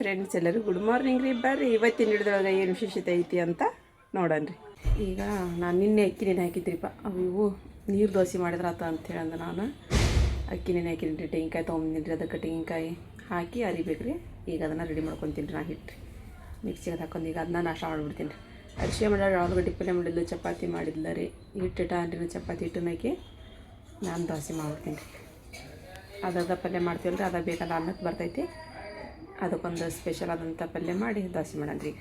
Friends ಎಲ್ಲರೂ good morning ರೀ. ಬರ್ರಿ ಇವತ್ತಿನ ಹಿಡಿದೊಳಗೆ ಏನು ವಿಶೇಷತೆ ಐತಿ ಅಂತ ನೋಡೋಣ. ಈಗ ನಾನು ನಿನ್ನೆ ಅಕ್ಕಿ ನೆನೆ ಹಾಕಿದ್ರಿಪ್ಪ, ಅವು ನೀರು ದೋಸೆ ಮಾಡಿದ್ರಾತ ಅಂಥೇಳಿ ಅಂದ ನಾನು ಅಕ್ಕಿ ನೆನೆ ಹಾಕಿನಿ ರೀ. ತೆಂಗಿನಕಾಯಿ ತೊಗೊಂಬಂದಿನಿ ರೀ, ಅದಕ್ಕೆ ತೆಂಗಿನಕಾಯಿ ಹಾಕಿ ಅರಿಬೇಕು ರೀ. ಈಗ ಅದನ್ನು ರೆಡಿ ಮಾಡ್ಕೊತೀನಿ ರೀ. ನಾ ಹಿಟ್ಟು ಮಿಕ್ಸಿಗೆ ಹಾಕೊಂಡು ಈಗ ಅದನ್ನ ನಾಷ್ಟ ಮಾಡಿಬಿಡ್ತೀನಿ ರೀ. ಅರಿಶಿ ಮಾಡ್ಯಾರ, ಆಲೂಗಡ್ಡೆ ಪಲ್ಯ ಮಾಡಿದ್ಲು, ಚಪಾತಿ ಮಾಡಿದ್ಲ ರೀ. ಹಿಟ್ಟು ಅಂದ್ರಿ ಚಪಾತಿ ಹಿಟ್ಟನ್ನ ಹಾಕಿ ನಾನು ದೋಸೆ ಮಾಡ್ಬಿಡ್ತೀನಿ ರೀ. ಅದ ಪಲ್ಯ ಮಾಡ್ತೀವಲ್ಲ ರೀ, ಅದ ಬೇಕಾದ ಅನ್ನಕ್ಕೆ ಬರ್ತೈತಿ. ಅದಕ್ಕೊಂದು ಸ್ಪೆಷಲ್ ಆದಂಥ ಪಲ್ಯ ಮಾಡಿ ದೋಸೆ ಮಾಡಂದ್ರಿ. ಈಗ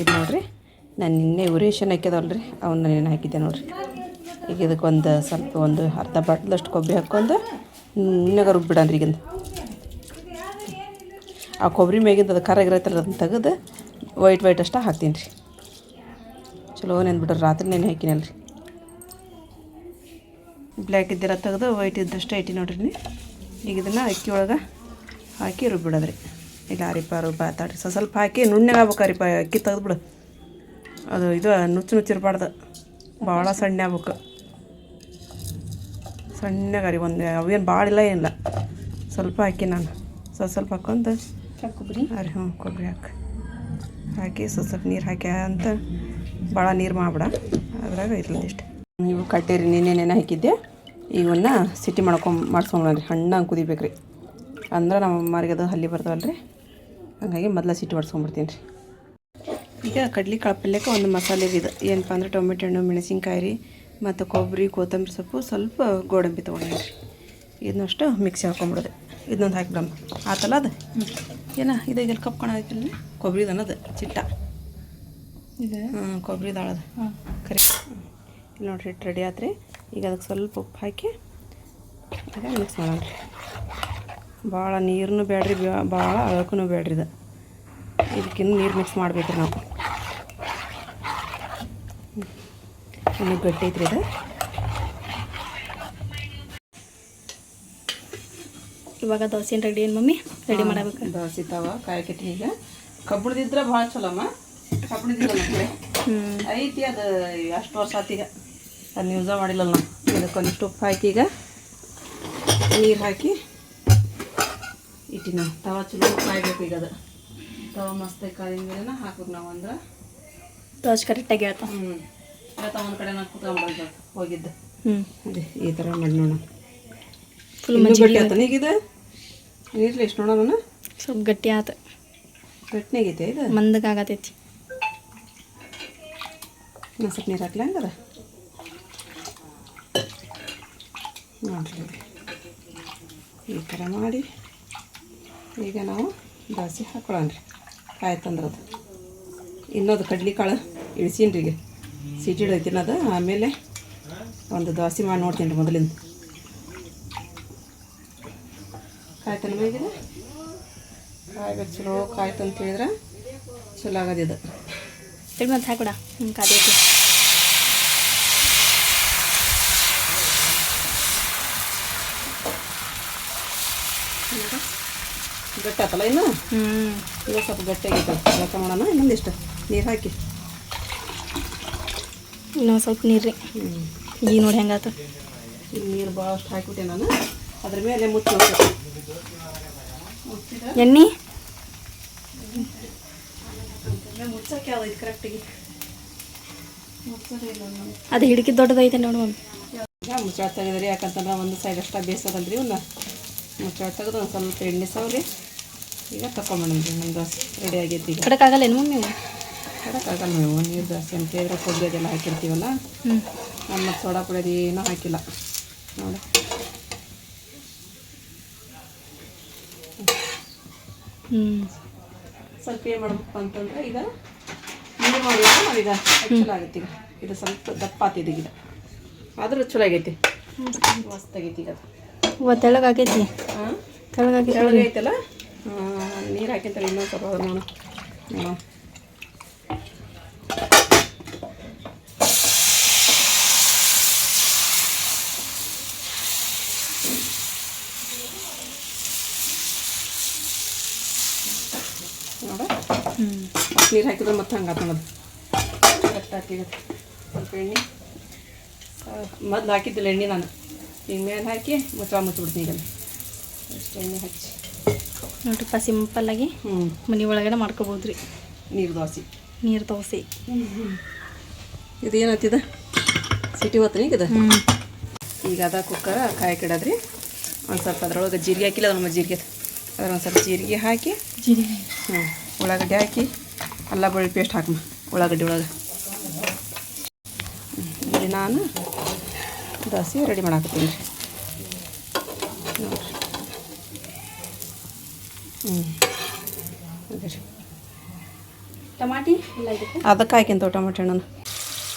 ಇದು ನೋಡಿರಿ, ನಾನು ನಿನ್ನೆ ರೇಷನ್ ಹಾಕ್ಯದವಲ್ಲ ರೀ, ಅವನ್ನ ನೆನೆ ಹಾಕಿದ್ದೆ ನೋಡಿರಿ. ಈಗ ಇದಕ್ಕೊಂದು ಸ್ವಲ್ಪ ಒಂದು ಅರ್ಧ ಬಾಟ್ಲಷ್ಟು ಕೊಬ್ಬರಿ ಹಾಕ್ಕೊಂಡು ಇನ್ನಾಗ ರುಬ್ಬಿಡನ್ರಿ. ಈಗಿಂದ ಆ ಕೊಬ್ಬರಿ ಮ್ಯಾಗಿಂದ ಅದು ಖಾರ ಇರತ್ತಲ್ಲ, ಅದನ್ನು ತೆಗೆದು ವೈಟ್ ಅಷ್ಟ ಹಾಕ್ತೀನಿ ರೀ. ಚಲೋ ನೆನ್ಬಿಟ್ರೆ ರಾತ್ರಿ ನೆನೆ ಹಾಕಿನಲ್ಲ ರೀ. ಬ್ಲ್ಯಾಕ್ ಇದ್ದಿರ ತೆಗೆದು ವೈಟ್ ಇದ್ದಷ್ಟು ಐತಿ ನೋಡ್ರಿ. ಈಗ ಇದನ್ನು ಅಕ್ಕಿ ಒಳಗೆ ಹಾಕಿ ರುಬ್ಬಿಡೋದ್ರಿ. ಇಲ್ಲ ಅರಿಪ ರುಬ್ಬಾತಾಡ್ರಿ, ಸ್ವಲ್ಪ ಹಾಕಿ ನುಣ್ಣಗೆ ಆಗ್ಬೇಕು. ಅರಿಪ ಅಕ್ಕಿ ತೆಗೆದ್ಬಿಡು, ಅದು ಇದು ನುಚ್ಚಿರ್ಬಾರ್ದು, ಭಾಳ ಸಣ್ಣ ಆಗ್ಬೇಕು. ಸಣ್ಣಗೆ ಅರಿ ಒಂದು ಅವೇನು ಭಾಳ ಇಲ್ಲ ಏನಿಲ್ಲ, ಸ್ವಲ್ಪ ಹಾಕಿ ನಾನು ಸ್ವಲ್ಪ ಹಾಕ್ಕೊಂಡು ಕೊಬ್ಬರಿ ಕೊಬ್ಬರಿ ಹಾಕಿ ಸ್ವಲ್ಪ ನೀರು ಹಾಕಿ ಅಂತ ಭಾಳ ನೀರು ಮಾಡ್ಬಿಡ, ಅದ್ರಾಗ ಇರ್ಲದಿಷ್ಟು. ನೀವು ಕಟ್ಟಿರಿ, ನೆನೆ ಹಾಕಿದ್ದೆ. ಇವನ್ನ ಸಿಟಿ ಮಾಡಿಸ್ಕೊಂಬಿಡ್ರಿ. ಹಣ್ಣಾಗಿ ಕುದಿಬೇಕು ರೀ, ಅಂದ್ರೆ ನಮ್ಮ ಅಮ್ಮರಿಗೆ ಅದು ಹಲ್ಲಿ ಬರ್ತಾವಲ್ಲ ರೀ, ಹಾಗಾಗಿ ಮೊದಲ ಸಿಟಿ ಹೊಡ್ಸ್ಕೊಂಬಿಡ್ತೀನಿ ರೀ. ಈಗ ಕಡ್ಲಿಕಾಳು ಪಲ್ಯಕ್ಕೆ ಒಂದು ಮಸಾಲೆ ಇದು ಏನಪ್ಪ ಅಂದ್ರೆ ಟೊಮೆಟೊ ಹಣ್ಣು, ಮೆಣಸಿನ್ಕಾಯಿ ರೀ, ಮತ್ತು ಕೊಬ್ಬರಿ, ಕೊತ್ತಂಬರಿ ಸೊಪ್ಪು, ಸ್ವಲ್ಪ ಗೋಡಂಬಿ ತೊಗೊಂಡಿನಿ ರೀ. ಇದನ್ನಷ್ಟು ಮಿಕ್ಸಿ ಹಾಕ್ಕೊಂಬಿಡೋದು. ಇದನ್ನೊಂದು ಹಾಕಿಬಿಡಮ್ಮ, ಆತಲ್ಲ ಅದು ಏನ ಇದು ಇದೆಲ್ಲ ಕಪ್ಕೊಂಡು ಕೊಬ್ಬರಿದು ಅನ್ನೋದು ಚಿಟ್ಟ ಇದೆ. ಕೊಬ್ಬರಿ ದಾಳದು ಕರಿ. ಇಲ್ಲಿ ನೋಡಿರಿ, ಹಿಟ್ಟು ರೆಡಿ ಆತ್ರಿ. ಈಗ ಅದಕ್ಕೆ ಸ್ವಲ್ಪ ಉಪ್ಪು ಹಾಕಿ ಈಗ ಮಿಕ್ಸ್ ಮಾಡೋಣ ರೀ. ಭಾಳ ನೀರನ್ನು ಬೇಡ್ರಿ, ಭಾಳ ಅಳಕೂ ಬೇಡ್ರಿ. ಇದಕ್ಕಿನ್ನು ನೀರು ಮಿಕ್ಸ್ ಮಾಡ್ಬೇಕ್ರಿ ನಾವು. ಇನ್ನು ಗಟ್ಟಿ ಐತ್ರಿ ಇದು. ಇವಾಗ ದೋಸೆ ರೆಡಿ ಏನು ಮಮ್ಮಿ? ರೆಡಿ ಮಾಡಬೇಕು. ದೋಸೆ ತವ ಕಾಯಕೈತಿ. ಈಗ ಕಬ್ಬಣದಿದ್ರೆ ಭಾಳ ಚಲೋಮ್ಮ. ಕಬ್ಬಣದಿಲ್ಲ ಐತಿ, ಅದು ಅಷ್ಟು ವರ್ಷ ಆತೀಗ ಅದನ್ನ ಯೂಸ ಮಾಡಿಲ್ಲ ನಾವು. ಇದಕ್ಕೊಂದಿಷ್ಟು ಉಪ್ಪು ಹಾಕಿ ಈಗ ನೀರು ಹಾಕಿ ಇಟ್ಟಿನ ತವ ಚಲೋ ಕಾಯ್ಬೇಕು. ಈಗ ಅದು ತವ ಮಸ್ತ್ ಕಾಯಿನ ಮೇಲೆ ಹಾಕ್ಬೇಕು ನಾವು, ಅಂದ್ರೆ ದೋಸೆ ಕರೆಕ್ಟಾಗಿ ಹೇಳ್ತಾ. ಹೇಳ್ತಾ ಒಂದು ಕಡೆ ನಾನು ಕೂತ್ಕೊಂಡ್ಬಿಡೋದು ಹೋಗಿದ್ದು. ಅದೇ ಈ ಥರ ಮಾಡಿ ನೋಡೋಣ. ಫುಲ್ ಗಟ್ಟಿ ಆಯ್ತಾನೆ ಈಗ ಇದು ನೀರ್ಲಿ ಎಷ್ಟು ನೋಡೋಣ. ಸ್ವಲ್ಪ ಗಟ್ಟಿ ಆತ, ಗಟ್ಟಿನಾಗೈತೆ ಇದು, ಮಂದಗಾಗತೈತಿ. ನಾನು ಸ್ವಲ್ಪ ನೀರು ಹಾಕ್ಲಿ ಹಂಗದ ನೋಡ್ರಿ. ಈ ಥರ ಮಾಡಿ ಈಗ ನಾವು ದೋಸೆ ಹಾಕ್ಕೊಳ್ಳೋಣ್ರಿ. ಆಯ್ತಂದ್ರೆ ಅದು ಇನ್ನೊಂದು ಕಡ್ಲಿಕಾಳು ಇಳಿಸೀನಿ ರೀ. ಈಗ ಸಿಟಿ ಇಡೈತೀನಿ ಅದು, ಆಮೇಲೆ ಒಂದು ದೋಸೆ ಮಾಡಿ ನೋಡ್ತೀನಿ ರೀ ಮೊದಲಿಂದ. ಕಾಯ್ತಾನ ಮೇಗಿದೆ ಕಾಯ್ಬೇಕು, ಚಲೋ ಕಾಯ್ತು ಅಂತ ಹೇಳಿದ್ರೆ ಚಲೋ ಆಗೋದಿದು. ಮತ್ತೆ ಹಾಕೊಡ ಕಾದೈತಿ. ಗಟ್ಟಿ ಆತಲ್ಲ ಇನ್ನು. ಈಗ ಸ್ವಲ್ಪ ಗಟ್ಟಿಯಾಗೈತೆ, ಕೆಲಸ ಮಾಡೋಣ. ಇನ್ನೊಂದಿಷ್ಟು ನೀರು ಹಾಕಿ, ಇನ್ನೊಂದು ಸ್ವಲ್ಪ ನೀರು ರೀ. ಈಗ ನೋಡಿ ಹೆಂಗಾತ. ಈಗ ನೀರು ಭಾಳಷ್ಟು ಹಾಕಿಬಿಟ್ಟೆ ನಾನು. ಅದ್ರ ಮೇಲೆ ಮುಚ್ಚಿ ಎಣ್ಣೆ ಮುಚ್ಚಕ್ಕೆ ಯಾವ್ದೈತೆ ಕರೆಕ್ಟಿಗೆ ಅದು ಹಿಡಿಕಿ ದೊಡ್ಡದೈತೆ ನೋಡಿ ಮಮ್ಮಿ. ಮುಚ್ಚಾಟ ತೆಗೆದ್ರಿ, ಯಾಕಂತಂದ್ರೆ ಒಂದು ಸೈಡ್ ಅಷ್ಟ ಬೇಯಿಸೋದಲ್ರಿ. ಇವನ್ನ ಮುಚ್ಚಾಟ ತೆಗೆದು ಒಂದು ಸ್ವಲ್ಪ ಎಣ್ಣೆ ಸವರಿ ಈಗ ತಗೊಂಬಂದ್ರಿ. ನಮ್ಮ ದೋಸೆ ರೆಡಿ ಆಗೈತಿ. ಈಗ ಕಡಕ್ಕಾಗಲ್ಲ ಏನು ಮಮ್ಮಿ? ಕಡಕ್ಕಾಗಲ್ಲ ನೀವು, ನೀರು ದೋಸೆ ಅಂತ ಹೇಳಿದ್ರೆ ಕೊಬ್ಬರಿ ಅದೆಲ್ಲ ಹಾಕಿರ್ತೀವಲ್ಲ. ನಾನು ಮತ್ತು ಸೋಡಾ ಪುಡಿ ಏನೂ ಹಾಕಿಲ್ಲ ನೋಡಿ. ಸ್ವಲ್ಪ ಏನು ಮಾಡ್ಬೇಕು ಅಂತಂದ್ರೆ ಈಗ ನೀರು ಮಾಡಿದ್ರೆ ನಾವೀಗ ಚಲೋ ಆಗೈತಿ. ಈಗ ಇದು ಸ್ವಲ್ಪ ದಪ್ಪ ಆತಿದೆ, ಈಗ ಆದರೂ ಚಲೋ ಆಗೈತಿ, ಮಸ್ತ್ ಆಗೈತಿ. ಈಗ ಅದು ತೆಳಗಾಗೈತಿ. ತೆಳಗೈತಲ್ಲ, ನೀರು ಹಾಕಿಂತಾರೆ. ಇನ್ನೊಂದು ಸ್ವಲ್ಪ ನೋಡು ನೋಡು. ನೋಡ ನೀರು ಹಾಕಿದ್ರೆ ಮತ್ತೆ ಹಂಗೆ ಆತ ನೋಡೋದು. ಕರೆಕ್ಟ್ ಹಾಕಿದೆ. ಸ್ವಲ್ಪ ಎಣ್ಣೆ ಮೊದಲು ಹಾಕಿದ್ದಿಲ್ಲ ಎಣ್ಣೆ ನಾನು. ಈಗ ಮೇಲೆ ಹಾಕಿ ಮುಚ್ಚಿಬಿಡ್ತೀನಿ. ಈಗ ಅಷ್ಟು ಎಣ್ಣೆ ಹಚ್ಚಿ ನೋಡ್ರಿಪ್ಪ ಸಿಂಪಲ್ಲಾಗಿ ಮನೆ ಒಳಗಡೆ ಮಾಡ್ಕೋಬೋದು ರೀ ನೀರು ದೋಸೆ. ನೀರು ದೋಸೆ. ಇದು ಏನತ್ತಿದ ಸಿಟಿ ಹೊತ್ತು ಈಗ ಈಗ ಅದ ಕುಕ್ಕರ್ ಕಾಯಕ್ಕಿಡೋದ್ರಿ. ಒಂದು ಸ್ವಲ್ಪ ಅದ್ರೊಳಗೆ ಜೀರಿಗೆ ಹಾಕಿಲ್ಲ ನಮ್ಮ ಜೀರಿಗೆ ಅದ್ರ ಒಂದು ಸ್ವಲ್ಪ ಜೀರಿಗೆ ಹಾಕಿ ಉಳ್ಳಾಗಡ್ಡಿ ಹಾಕಿ ಅಲ್ಲ ಬೆಳ್ಳುಳ್ಳಿ ಪೇಸ್ಟ್ ಹಾಕಮ್ಮ ಉಳ್ಳಾಗಡ್ಡಿ ಒಳಗೆ. ಇಲ್ಲಿ ನಾನು ದೋಸೆ ರೆಡಿ ಮಾಡಾಕತ್ತೀನಿ ರೀ. ನೋಡಿರಿ ಅದೇ ರೀ ಟಮಾಟಿ ಇಲ್ಲ ಇದಕ್ಕೆ ಅದಕ್ಕೆ ಹಾಕಿಂತ ಟೊಮೆಟೊ ಹಣ್ಣನ್ನು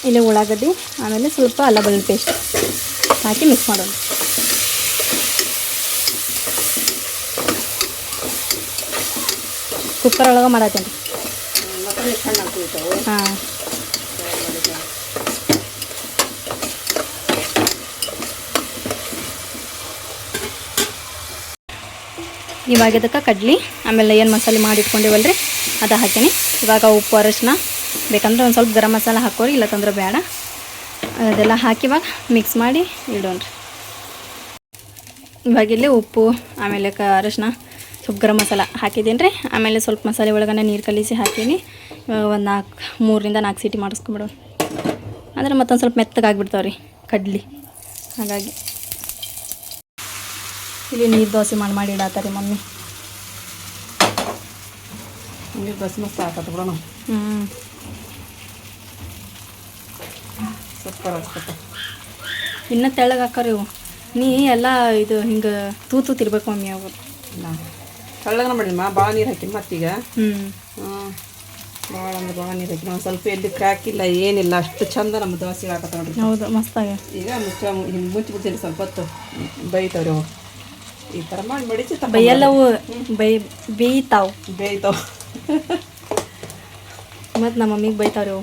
ಇಲ್ಲಿ ಉಳ್ಳಾಗಡ್ಡಿ ಆಮೇಲೆ ಸ್ವಲ್ಪ ಅಲ್ಲ ಬೆಳ್ಳುಳ್ಳಿ ಪೇಸ್ಟ್ ಹಾಕಿ ಮಿಕ್ಸ್ ಮಾಡೋಣ. ಕುಕ್ಕರ್ ಒಳಗೆ ಮಾಡತ್ತೇನೆ ರೀ. ಹಾಂ ಇವಾಗ ಇದಕ್ಕೆ ಕಡ್ಲಿ ಆಮೇಲೆ ಏನು ಮಸಾಲೆ ಮಾಡಿ ಇಟ್ಕೊಂಡಿವಲ್ಲ ರೀ ಅದು ಹಾಕೀನಿ. ಇವಾಗ ಉಪ್ಪು ಅರಶಿನ ಬೇಕಂದ್ರೆ ಒಂದು ಸ್ವಲ್ಪ ಗರಂ ಮಸಾಲ ಹಾಕೋರಿ, ಇಲ್ಲತ್ತಂದ್ರೆ ಬೇಡ. ಅದೆಲ್ಲ ಹಾಕಿ ಇವಾಗ ಮಿಕ್ಸ್ ಮಾಡಿ ಇಡೋಣ್ರಿ. ಇವಾಗ ಇಲ್ಲಿ ಉಪ್ಪು ಆಮೇಲೆ ಅರಶಿನ ಸ್ವಲ್ಪ ಗರಂ ಮಸಾಲ ಹಾಕಿದ್ದೀನಿ ರೀ. ಆಮೇಲೆ ಸ್ವಲ್ಪ ಮಸಾಲೆ ಒಳಗನೆ ನೀರು ಕಲಿಸಿ ಹಾಕೀನಿ. ಒಂದು 3ರಿಂದ 4 ಸೀಟಿ ಮಾಡಿಸ್ಕೊಂಬಿಡೋಣ. ಅಂದರೆ ಮತ್ತೊಂದು ಸ್ವಲ್ಪ ಮೆತ್ತಗಾಗ್ಬಿಡ್ತಾವೆ ರೀ ಕಡ್ಲಿ. ಹಾಗಾಗಿ ಇಲ್ಲಿ ನೀರು ದೋಸೆ ಮಾಡಿ ಇಡಾತಾರೆ ಮಮ್ಮಿ. ನೀರು ದೋಸೆ ಮಸ್ತ್ ಹಾಕತ್ತ ಬಿಡೋಣ. ಸೂಪರ್ ಹಾಕ್ಬೇಕ. ಇನ್ನೂ ತೆಳ್ಳಗೆ ಹಾಕೋರಿ ಇವು. ನೀ ಎಲ್ಲ ಇದು ಹಿಂಗೆ ತೂತಿರ್ಬೇಕು ಮಮ್ಮಿ ಅವು. ತೆಳ್ಳಗನ ಮಾಡಿಮ್ಮ ಭಾಳ ನೀರು ಹಾಕಿನಿ ಮತ್ತೀಗ. ಭಾಳ ಅಂದ್ರೆ ಭಾಳ ನೀರು ಹಾಕಿ ಒಂದು ಸ್ವಲ್ಪ ಎಲ್ಲಿ ಕ್ರ್ಯಾಕ್ ಇಲ್ಲ ಏನಿಲ್ಲ, ಅಷ್ಟು ಚಂದ ನಮ್ಮ ದೋಸೆ ಹಾಕತ್ತ ನೋಡ್ರಿ. ಹೌದು ಮಸ್ತಾಗಿ. ಈಗ ಮುಚ್ಚಿಬಿಡ್ತೀನಿ ಸ್ವಲ್ಪ ಹೊತ್ತು ಬೇಯ್ತಾವ್ರಿ ಅವು. ಈ ಥರ ಮಾಡಿ ಮಡಿಸಿ ಬೈಯಲ್ಲವು ಬೇಯ್ತಾವು ಮತ್ತು ನಮ್ಮ ಮಮ್ಮಿಗೆ ಬೈತಾವ್ರಿ ಅವು.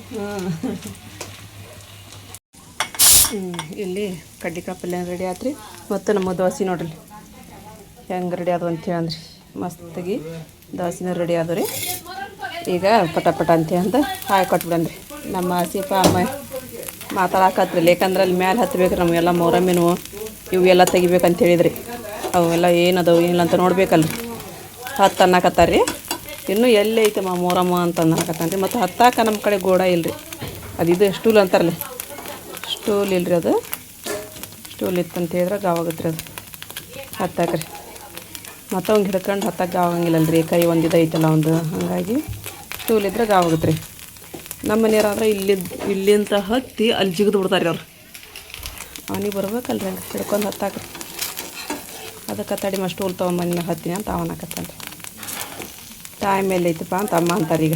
ಇಲ್ಲಿ ಕಡ್ಲಿಕಾಯಿ ಪಲ್ಯ ರೆಡಿ ಆತ್ರಿ. ಮತ್ತು ನಮ್ಮ ದೋಸೆ ನೋಡ್ರಿ ಹೆಂಗೆ ರೆಡಿ ಆದವು ಅಂತೇಳಿ ಅಂದ್ರಿ. ಮಸ್ತಾಗಿ ದೋಸೆನೂ ರೆಡಿ ಆದವು ರೀ. ಈಗ ಪಟ ಅಂತ ಹಾಕಿ ಕೊಟ್ಬಿಡನ್ರಿ. ನಮ್ಮ ಆಸಿಪ ಅಮ್ಮ ಮಾತಾಡಕತ್ರಿ, ಯಾಕಂದ್ರೆ ಅಲ್ಲಿ ಮ್ಯಾಲೆ ಹತ್ಬೇಕು ನಮಗೆಲ್ಲ ಮೊರಮ್ಮಿನೂ ಇವೆಲ್ಲ ತೆಗಿಬೇಕಂತ ಹೇಳಿದ್ರಿ. ಅವೆಲ್ಲ ಏನದವು ಏನಿಲ್ಲ ಅಂತ ನೋಡ್ಬೇಕಲ್ರಿ. ಹತ್ತು ಅನ್ನಕತ್ತಾರ ರೀ. ಇನ್ನೂ ಎಲ್ಲಿ ಐತಮ್ಮ ಮೊರಮ್ಮ ಅಂತ ಅನ್ನಕತ್ತಾನ ರೀ. ಮತ್ತು ಹತ್ತಾಕ ನಮ್ಮ ಕಡೆ ಗೋಡ ಇಲ್ಲರಿ. ಅದು ಸ್ಟೂಲ್ ಅಂತಾರಲ್ಲ, ಸ್ಟೂಲ್ ಇಲ್ಲರಿ. ಅದು ಸ್ಟೂಲ್ ಇತ್ತಂತ ಹೇಳಿದ್ರೆ ಗಾವಾಗತ್ತೆ ರೀ ಅದು ಹತ್ತಾಕ್ರಿ. ಮತ್ತು ಅವ್ನು ಹಿಡ್ಕೊಂಡು ಹತ್ತಕ್ಕೆ ಗಾವಾಗಂಗಿಲ್ಲಲ್ರಿ, ಕೈ ಒಂದಿದ ಐತಲ್ಲ ಒಂದು. ಹಾಗಾಗಿ ಸ್ಟೂಲ್ ಇದ್ರೆ ಗಾವಾಗತ್ತೆ ರೀ. ನಮ್ಮ ಮನೆಯವ್ರಾದ್ರೆ ಇಲ್ಲಿಂದ ಹತ್ತಿ ಅಲ್ಲಿ ಜಿಗಿದು ಬಿಡ್ತಾರೆ ರೀ ಅವ್ರು. ಅವನಿಗೆ ಬರ್ಬೇಕಲ್ರಿ ಹಂಗೆ ಹಿಡ್ಕೊಂಡು ಹತ್ತಾಕ್ರಿ. ಅದಕ್ಕೆ ತಡಿ ಸ್ಟೂಲ್ ತೊಗೊಂಬಂದು ಹತ್ತೀನಿ ಅಂತ ಅವನಕತ್ತಾನ ರೀ. ಟೈಮ್ ಎಲ್ಲ ಐತಪ್ಪ ಅಂತ ಅಮ್ಮ ಅಂತಾರೆ. ಈಗ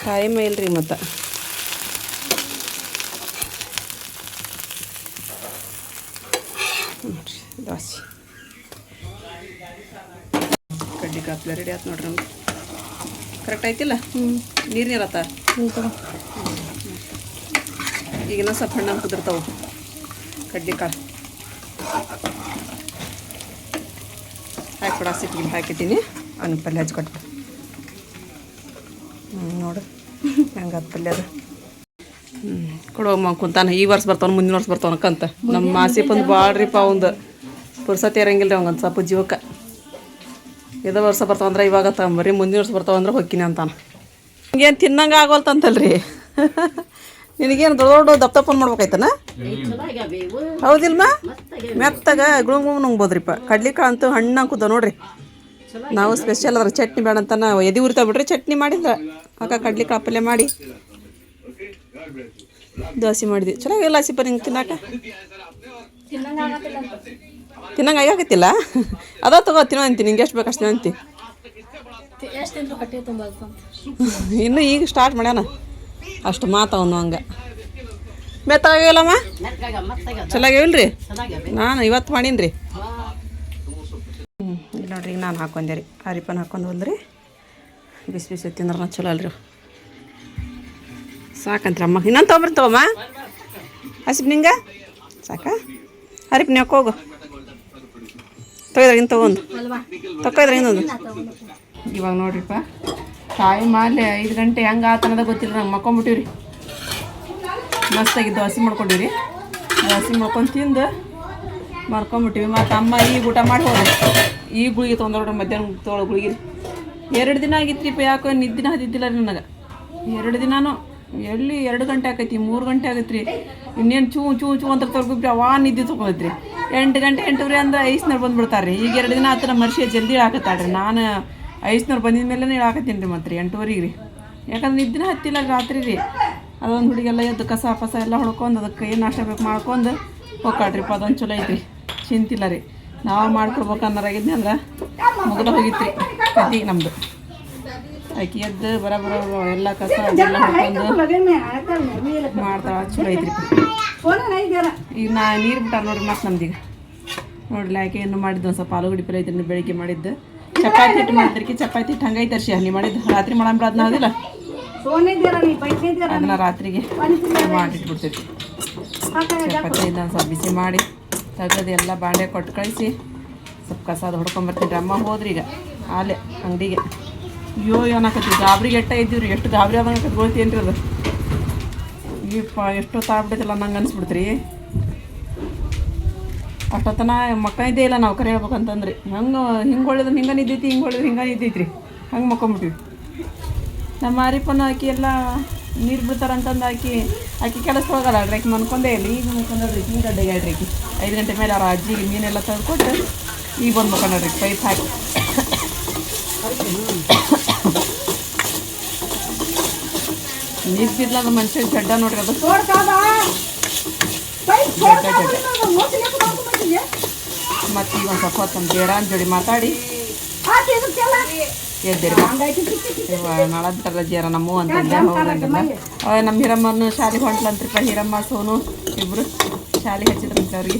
ಟೈಮ್ ಇಲ್ರಿ ಮತ್ತು. ನೋಡಿರಿ ದೋಸೆ ಕಡ್ಲಿಕಾಯಿ ಪಲ್ಯ ರೆಡಿ ಆಯ್ತು ನೋಡ್ರಿ ನಮ್ಗೆ. ಕರೆಕ್ಟ್ ಐತಿಲ್ಲ? ನೀರತ್ತ ಈಗಿನ ಸ್ವಲ್ಪ ಹಣ್ಣು ಕುದಿರ್ತಾವೆ ಕಡ್ಲಿಕಾಳು. ಹಾಕಿ ಸಿಟ್ಟಿಗೆ ಹಾಕಿದ್ದೀನಿ. ಅವ್ನ ಪಲ್ಯ ಹಚ್ಕೊಟ್ಟು ನೋಡು ಹೆಂಗೆ ಅದು ಪಲ್ಯ ಅದು. ಕೊಡುವಮ್ಮ ಕುಂತಾನ. ಈ ವರ್ಷ ಬರ್ತಾವ ಮುಂದಿನ ವರ್ಷ ಬರ್ತಾವನಕ್ಕಂತ. ನಮ್ಮ ಮಾಸಿಪಂದು ಭಾಳ್ರಿಪ್ಪ ಅವಂದು ಪುರ್ಸತಿ ಇರಂಗಿಲ್ಲ ರೀ ಅವಂಗೊಂದು ಸ್ವಲ್ಪ ಜೀವಕ್ಕೆ. ಇದೇ ವರ್ಷ ಬರ್ತಾವಂದ್ರೆ ಇವಾಗ ತಗೊಂಬರ್ರಿ, ಮುಂದಿನ ವರ್ಷ ಬರ್ತಾವಂದ್ರೆ ಹೊಕ್ಕಿನಿ ಅಂತಾನ. ನಿಮಗೇನು ತಿನ್ನಂಗೆ ಆಗೋಲ್ತಂತಲ್ರಿ. ನಿನಗೇನು ದೊಡ್ಡ ದಪ್ಪ ಮಾಡ್ಬೇಕಾಯ್ತಾನ? ಹೌದಿಲ್ಮ? ಮೆತ್ತಾಗ ಗುಳುಂಗ್ ನುಂಗ್ಬೋದ್ರಿಪ್ಪ. ಕಡ್ಲಿಕಾಳು ಅಂತೂ ಹಣ್ಣಾಗ ಕೂತ ನೋಡ್ರಿ. ನಾವು ಸ್ಪೆಷಲ್ ಅದ್ರ ಚಟ್ನಿ ಬೇಡ ಅಂತ ನಾವು ಎದೆ ಉರಿತಾವ ಬಿಡ್ರಿ. ಚಟ್ನಿ ಮಾಡಿದ್ರೆ ಆಗ ಕಡ್ಲಿಕಾಳು ಪಲ್ಯ ಮಾಡಿ ದೋಸೆ ಮಾಡಿದ್ವಿ. ಚೆನ್ನಾಗಿಲ್ಲ ಸಿಪ್ಪ ನಿಂಗೆ ತಿನ್ನಾಕ? ತಿನ್ನಂಗೆ ಆಗತ್ತಿಲ್ಲ? ಅದ ತಗೋ ತಿನ್ನೋ ಅಂತೀನಿ. ನಿಂಗೆ ಎಷ್ಟು ಬೇಕು ಅಷ್ಟು ಅಂತಿ. ಇನ್ನು ಈಗ ಸ್ಟಾರ್ಟ್ ಮಾಡ್ಯಾನ ಅಷ್ಟು ಮಾತವನು ಹಂಗೆ. ಮೆತ್ತಾಗಿಲ್ಲಮ್ಮ? ಚೆನ್ನಾಗಿಲ್ರಿ? ನಾನು ಇವತ್ತು ಮಾಡೀನಿ ರೀ. ಇಲ್ಲಿ ನೋಡ್ರಿ ಈಗ ನಾನು ಹಾಕೊಂಡೆ ರೀ. ಅರಿಪನ್ ಹಾಕೊಂಡು ಹೋದ್ರಿ. ಬಿಸಿ ಬಿಸಿ ತಿಂದ್ರೆ ಚಲೋ ಅಲ್ರಿ. ಸಾಕಂತ್ರಿ ಅಮ್ಮ. ಇನ್ನೊಂದು ತೊಗೊಂಬರ್ತಾವಮ್ಮ ಹಸಿಪ್ ನಿಂಗೆ ಸಾಕ? ಹರಿಪ್ ನೀವು ಹೋಗು ತೊಗೊಯ್ದ್ರೆ ಇನ್ನು ತೊಗೊಯ್ದ್ರೆ ಇನ್ನೊಂದು. ಇವಾಗ ನೋಡ್ರಿಪ್ಪ ಟೈಮ್ ಅಲ್ಲಿ 5 ಗಂಟೆ ಹೆಂಗೆ ಆತನದ ಗೊತ್ತಿಲ್ಲ. ನಂಗೆ ಮಕ್ಕೊಂಬಿಟ್ಟಿವ್ರಿ. ಮಸ್ತಾಗಿ ದೋಸೆ ಮಾಡ್ಕೊಂಡಿವ್ರಿ. ದೋಸೆ ಮಾಡ್ಕೊಂಡು ತಿಂದು ಮಲ್ಕೊಂಬಿಟ್ಟಿವಿ. ಮತ್ತು ಅಮ್ಮ ಈಗ ಊಟ ಮಾಡಿ ಹೋದ, ಈಗ ಗುಳಿಗೆ ತೊಗೊಂಡ್ರಿ ಮಧ್ಯಾಹ್ನ ತೊಗೊಳೋ ಗುಳಿಗೆ 2 ದಿನ ಆಗಿತ್ರಿಪ್ಪ. ಯಾಕೋ ನಿದ್ದಿನ ಹತ್ತಿದ್ದಿಲ್ಲ ರೀ ನನಗೆ. 2 ದಿನಾನು ಎಲ್ಲಿ 2 ಗಂಟೆ ಆಕೈತಿ, 3 ಗಂಟೆ ಆಗೈತೆ ರೀ. ಇನ್ನೇನು ಚೂ ಚೂ ಚೂ ಅಂತ ತೊಗೊಬಿಟ್ರಿ, ಅವಾ ನಿದ್ದೆ ತೊಗೊಳತ್ರಿ. 8 ಗಂಟೆ 8:30 ಅಂದ್ರೆ ಐಸ್ನವ್ರು ಬಂದುಬಿಡ್ತಾರೆ ರೀ. ಈಗ 2 ದಿನ ಆತರ ಮರ್ಷಿ ಜಲ್ದಿ ಇಳಾಕತ್ತಾಳ್ರಿ. ನಾನು ಐಸ್ನವ್ರು ಬಂದಿದ ಮೇಲೆ ಇಳಾಕತ್ತೀನಿ ರೀ. ಮತ್ತು ರೀ 8:30 ರೀ, ಯಾಕಂದ್ರೆ ನಿದ್ದಿನ ಹತ್ತಿಲ್ಲ ರಾತ್ರಿ ರೀ. ಅದೊಂದು ಹುಡುಗೆಲ್ಲ ಎದ್ದು ಕಸ ಪಸ ಎಲ್ಲ ಹೊಡ್ಕೊಂಡು ಅದಕ್ಕೆ ಏನು ನಾಷ್ಟ ಬೇಕು ಮಾಡ್ಕೊಂಡು ಹೋಗ್ಕಾಳ್ರಿಪ್ಪ. ಅದೊಂದು ಚಲೋ ಐತ್ರಿ, ಚಿಂತಿಲ್ಲ ರೀ. ನಾವು ಮಾಡ್ಕೊಡ್ಬೇಕು ಅನ್ನೋರಾಗಿದ್ನಿ ಅಂದ್ರೆ ಮುಗಿದ ಹೋಗಿತ್ರಿ ಕತಿ ನಮ್ಮದು. ಆಕೆ ಎದ್ದು ಬರೋಬ್ಬರ ಎಲ್ಲ ಕಸ ಅದೆಲ್ಲ ಹೊಡ್ಕೊಂಡು ಮಾಡ್ತಾಳೆ, ಚಲೋ ಐತ್ರಿ. ಈಗ ನೀರು ಬಿಟ್ಟಾರ ನೋಡ್ರಿ ಮತ್ತೆ ನಮ್ದೀಗ ನೋಡ್ರಿ. ಆಕೆ ಏನು ಮಾಡಿದ್ದು ಒಂದು ಸ್ವಲ್ಪ ಆಲೂಗಡ್ಡೆ ಪಲ್ಯ ಐತ್ರಿ ಬೆಳಿಗ್ಗೆ ಮಾಡಿದ್ದು. ಚಪಾತಿ ಹಿಟ್ಟು ಮಾಡ್ತಿರ್ಕಿ, ಚಪಾತಿ ಹಿಟ್ಟು ಹಂಗೈತೆ ಅರ್ಷಿ ನೀವು ಮಾಡಿದ್ದು. ರಾತ್ರಿ ಮಾಡಂಬಿಡ ಅದನ್ನ ಹೌದಿಲ್ಲ, ಅದನ್ನ ರಾತ್ರಿಗೆ ಮಾಡಿಟ್ಬಿಡ್ತೈತಿ. ಚಪಾತಿ ಇದನ್ನು ಸ್ವಲ್ಪ ಬಿಸಿ ಮಾಡಿ ತೆಗೆದು ಎಲ್ಲ ಬಾಂಡೆ ಕೊಟ್ಟು ಕಳಿಸಿ ಸ್ವಲ್ಪ ಕಸ ಅದು ಹೊಡ್ಕೊಂಬರ್ತೀನಿ. ಅಮ್ಮ ಹೋದ್ರಿ ಈಗ ಆಲೆ ಅಂಗಡಿಗೆ. ಅಯ್ಯೋ ಏನಾಕತ್ತಿ ಗಾಬ್ರಿಗೆ ಎಟ್ಟ ಇದ್ದೀವ್ರಿ, ಎಷ್ಟು ಗಾಬರಿ ಆದಂಗೆ ಕತ್ಕೊಳ್ತೀನಿ ರೀ ಅದು. ಈಪ್ಪ ಎಷ್ಟೊತ್ತು ಆಗ್ಬಿಟ್ಟೈತಿಲ್ಲ ನಂಗೆ ಅನಿಸ್ಬಿಡ್ತ್ರಿ. ಅಷ್ಟೊತ್ತನ ಮಕ್ಕಳಿದ್ದೇ ಇಲ್ಲ ನಾವು ಕರೆ ಹೇಳ್ಬೇಕಂತಂದ್ರಿ. ಹಿಂಗೆ ಹೊಳಿದ್ರೆ ಹಿಂಗೆ ನಿದ್ದೈತಿ, ಹಿಂಗೆ ಹೊಳಿದ್ರೆ ಹಿಂಗೆ ನಿದ್ದೈತ್ರಿ. ಹಂಗೆ ಮಕ್ಕೊಂಬಿಟ್ಟಿವಿ. ನಮ್ಮ ಮಾರಿಪ್ಪನ ಆಕಿ ಎಲ್ಲ ನೀರು ಬಿಡ್ತಾರಂತಂದು ಆಕಿ ಕೆಲಸ ಹೋಗಲ್ಲ ಅಲ್ರಿ. ಆಕಿ ಮನ್ಕೊಂಡೇ ಇಲ್ಲ. ಈಗ ಮನ್ಕೊಂಡ್ರಿ ಮೀನು ಗಡ್ಡೆಗೆ ಆಡ್ರಿ. ಆಕಿ 5 ಗಂಟೆ ಮೇಲೆ ಅವ್ರ ಅಜ್ಜಿಗೆ ಮೀನೆಲ್ಲ ತೆಗೆದುಕೊಟ್ಟು ಈಗ ಬಂದು ಮಕ್ಕೊಂಡ್ರಿ ಪೈಪ್ ಹಾಕಿ. ನೀರು ಬಿದ್ಲಾಗ ಮನುಷ್ಯಗೆ ಗಡ್ಡ ನೋಡ್ರಿ ಅದು. ಮತ್ತು ಈಗ ಒಂದು ಸ್ವಲ್ಪ ಹೊತ್ತು ನಮ್ಮ ಬೇರಾನ್ ಜೋಡಿ ಮಾತಾಡಿ ಎದ್ದೇರಿ. ನಾಳೆ ಬಿಟ್ಟಲ್ಲ ಜೇರ ನಮ್ಮ ಅಂತಂದೆ. ಹೌದಂಗಿಲ್ಲ ನಮ್ಮ ಹಿರಮ್ಮನ ಶಾಲೆಗೆ ಹೊಂಟ್ಲಂತ್ರಿಪ್ಪ. ಹಿರಮ್ಮ ಸೋನು ಇಬ್ಬರು ಶಾಲೆಗೆ ಹಚ್ಚಿದ್ರಂತೆ ಅವ್ರಿಗೆ.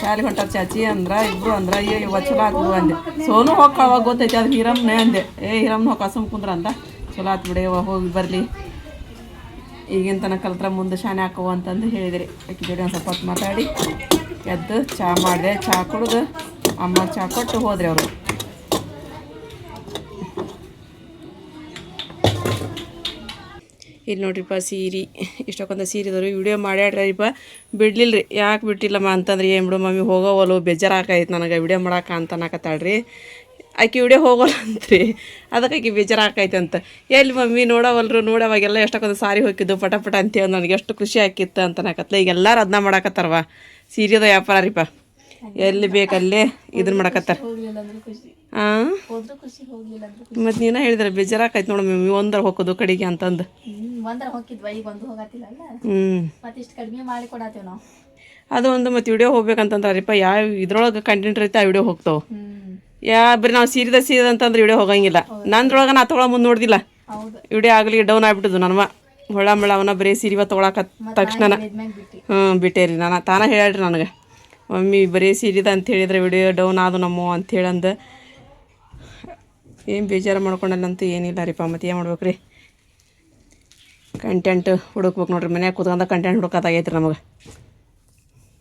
ಶಾಲೆಗೆ ಹೊಂಟಾರ ಚಾಚಿ ಅಂದ್ರೆ ಇಬ್ಬರು ಅಂದ್ರೆ ಅಯ್ಯೋ ಚಲೋ ಆಗ್ಬಿಡು ಅಂದೆ. ಸೋನು ಹೋಗ್ಕವಾಗ ಗೊತ್ತೈತಿ, ಅದು ಹಿರಮ್ಮನೇ ಅಂದೆ. ಹಿರಮ್ಮನ ಹೋಗಿ ಸುಮ್ ಕುಂದ್ರ ಅಂತ. ಚಲೋ ಆತು ಬಿಡಿ, ಹೋಗಿ ಬರಲಿ, ಈಗಿನ ತನಕ ಕಲ್ತ್ರ ಮುಂದೆ ಶಾನೆ ಹಾಕವು ಅಂತಂದು ಹೇಳಿದ್ರಿ. ಆಕೆ ಜೋಡಿ ಒಂದು ಸ್ವಲ್ಪ ಹೊತ್ತು ಮಾತಾಡಿ ಎದ್ದು ಚಹಾ ಮಾಡಿದೆ. ಚಹಾ ಕುಡಿದು ಅಮ್ಮ ಚಹಾ ಕೊಟ್ಟು ಹೋದ್ರಿ ಅವರು. ಇಲ್ಲಿ ನೋಡ್ರಿಪ್ಪ ಸೀರೆ ಇಷ್ಟಕ್ಕೊಂದು ಸೀರೆ ಇದಾವೆ. ವಿಡಿಯೋ ಮಾಡ್ಯಾಡ್ರಿಪ್ಪ, ಬಿಡ್ಲಿಲ್ಲ ರೀ. ಯಾಕೆ ಬಿಟ್ಟಿಲ್ಲಮ್ಮ ಅಂತಂದ್ರೆ ಏನು ಬಿಡು ಮಮ್ಮಿ ಹೋಗೋವಲ್ಲು ಬೇಜಾರಾಕೈತೆ ನನಗೆ ವಿಡಿಯೋ ಮಾಡಕ್ಕೆ ಅಂತ ಅನ್ನಕತ್ತಾಳ್ರಿ. ಆಕೆ ವಿಡಿಯೋ ಹೋಗೋಲ್ಲ ಅಂತ್ರಿ, ಅದಕ್ಕೆ ಆಕೆ ಬೇಜಾರಾಕೈತೆ ಅಂತ. ಎಲ್ಲಿ ಮಮ್ಮಿ ನೋಡವಲ್ರು, ನೋಡೋವಾಗೆಲ್ಲ ಎಷ್ಟಕ್ಕೊಂದು ಸಾರಿ ಹೋಗಿದ್ದು ಪಟ ಪಟ ಅಂತೇಳಿ ನನಗೆ ಎಷ್ಟು ಖುಷಿ ಆಕಿತ್ತು ಅಂತ ಅನ್ನಕತ್ಲ. ಈಗ ಎಲ್ಲರೂ ಅದನ್ನ ಮಾಡಕತ್ತಾರವ, ಸೀರೆದ ವ್ಯಾಪಾರ ರೀಪ. ಎಲ್ಲಿ ಬೇಕಲ್ಲೇ ಇದನ್ನ ಮಾಡಕತ್ತಾರ. ಹಾಂ ಮತ್ತು ನೀನು ಹೇಳಿದ್ರೆ ಬೇಜಾರಾಕೈತೆ ನೋಡು ಮಮ್ಮಿ ಒಂದರ ಹೋಗೋದು ಕಡೆಗೆ ಅಂತಂದು. ಅದು ಒಂದು ಮತ್ತು ವಿಡಿಯೋ ಹೋಗ್ಬೇಕಂತಂದ್ರಪ್ಪ. ಯಾವ ಇದ್ರೊಳಗೆ ಕಂಟೆಂಟ್ ಇರುತ್ತೆ ಆ ವಿಡಿಯೋ ಹೋಗ್ತಾವೆ. ಬರೀ ನಾವು ಸೀರೆ ಅಂತಂದ್ರೆ ವಿಡಿಯೋ ಹೋಗಂಗಿಲ್ಲ. ನಂದ್ರೊಳಗೆ ನಾ ತೊಗೊಳ ಮುಂದೆ ನೋಡ್ದಿಲ್ಲ, ವಿಡಿಯೋ ಆಗಲಿ ಡೌನ್ ಆಗ್ಬಿಟ್ಟಿದ್ದು ನನ್ನ ಹೊಳ ಮಳ ಅವನ ಬರೀ ಸೀರೆ ತೊಗೊಳಕ ತಕ್ಷಣ ಬಿಟ್ಟೇ ರೀ. ನಾನು ತಾನೇ ಹೇಳ್ರಿ ನನಗೆ, ಮಮ್ಮಿ ಬರೀ ಸೀರೆದ ಅಂತ ಹೇಳಿದ್ರೆ ವಿಡಿಯೋ ಡೌನ್ ಆದು ನಮ್ಮ ಅಂಥೇಳಂದು. ಏನು ಬೇಜಾರು ಮಾಡ್ಕೊಂಡಲ್ಲಂತೂ ಏನಿಲ್ಲ ರೀಪ್ಪ. ಮತ್ತು ಏನು ಮಾಡ್ಬೇಕು ರೀ, ಕಂಟೆಂಟ್ ಹುಡುಕ್ಬೇಕು ನೋಡ್ರಿ. ಮನ್ಯಾಗ ಕೂತ್ಕೊಂಡ ಕಂಟೆಂಟ್ ಹುಡುಕೋದಾಗೈತ್ರಿ ನಮಗೆ.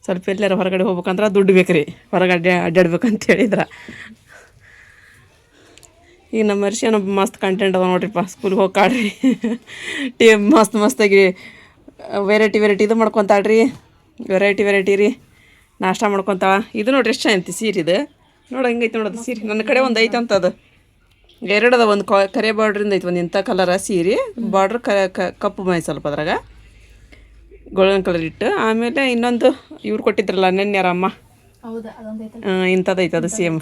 ಸ್ವಲ್ಪ ಎಲ್ಲಾರು ಹೊರಗಡೆ ಹೋಗ್ಬೇಕಂದ್ರೆ ದುಡ್ಡು ಬೇಕು ರೀ, ಹೊರಗಡೆ ಅಡ್ಡಾಡ್ಬೇಕಂತ ಹೇಳಿದ್ರೆ. ಈಗ ನಮ್ಮ ವರ್ಷ ಮಸ್ತ್ ಕಂಟೆಂಟ್ ಅದ ನೋಡ್ರಿಪ್ಪ. ಸ್ಕೂಲ್ಗೆ ಹೋಗ್ಕಾಡ್ರಿ ಮಸ್ತಾಗಿ ವೆರೈಟಿ ಇದು ಮಾಡ್ಕೊತಾಳ್ರಿ. ವೆರೈಟಿ ರೀ ನಾಷ್ಟ ಮಾಡ್ಕೊತಾಳ. ಇದು ನೋಡ್ರಿ ಎಷ್ಟು ಚೆನ್ನಾಗಿ ಸೀರೆ ಇದು. ನೋಡಿ ಹಂಗೈತೆ ನೋಡೋದು ಸೀರೆ. ನನ್ನ ಕಡೆ ಒಂದು ಐತೆ ಅಂತ ಅದು 2 ಅದ. ಒಂದು ಕರೆ ಬಾರ್ಡ್ರಿಂದ ಐತೆ, ಒಂದು ಇಂಥ ಕಲರ ಸೀರೆ ಬಾರ್ಡ್ರ್ ಕಪ್ಪು ಮೈ ಸ್ವಲ್ಪ ಅದ್ರಾಗ ಗೋಲ್ಡನ್ ಕಲರ್ ಇಟ್ಟು. ಆಮೇಲೆ ಇನ್ನೊಂದು ಇವ್ರು ಕೊಟ್ಟಿದ್ರಲ್ಲ ನೆನ್ಯಾರ ಅಮ್ಮ, ಇಂಥದ್ದೈತೆ ಅದು ಸೇಮ್.